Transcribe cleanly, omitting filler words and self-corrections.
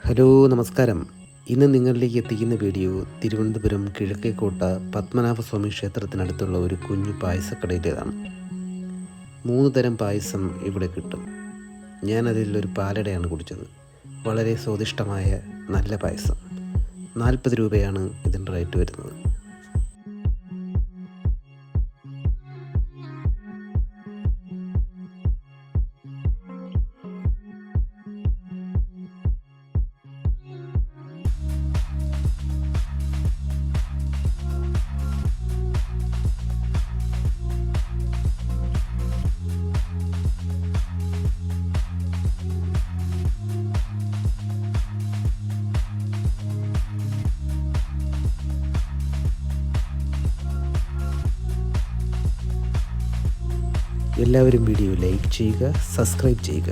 Hello നമസ്കാരം. ഇന്ന് നിങ്ങളിലേക്ക് എത്തിക്കുന്ന വീഡിയോ തിരുവനന്തപുരം കിഴക്കേക്കോട്ട പത്മനാഭസ്വാമി ക്ഷേത്രത്തിനടുത്തുള്ള ഒരു കുഞ്ഞു പായസക്കടയിലേതാണ്. 3 തരം പായസം ഇവിടെ കിട്ടും. ഞാനതിലൊരു പാലടയാണ് കുടിച്ചത്. വളരെ സ്വാദിഷ്ടമായ നല്ല പായസം. 40 രൂപയാണ് ഇതിൻ്റെ റേറ്റ് വരുന്നത്. എല്ലാവരും വീഡിയോ ലൈക്ക് ചെയ്യുക, സബ്സ്ക്രൈബ് ചെയ്യുക.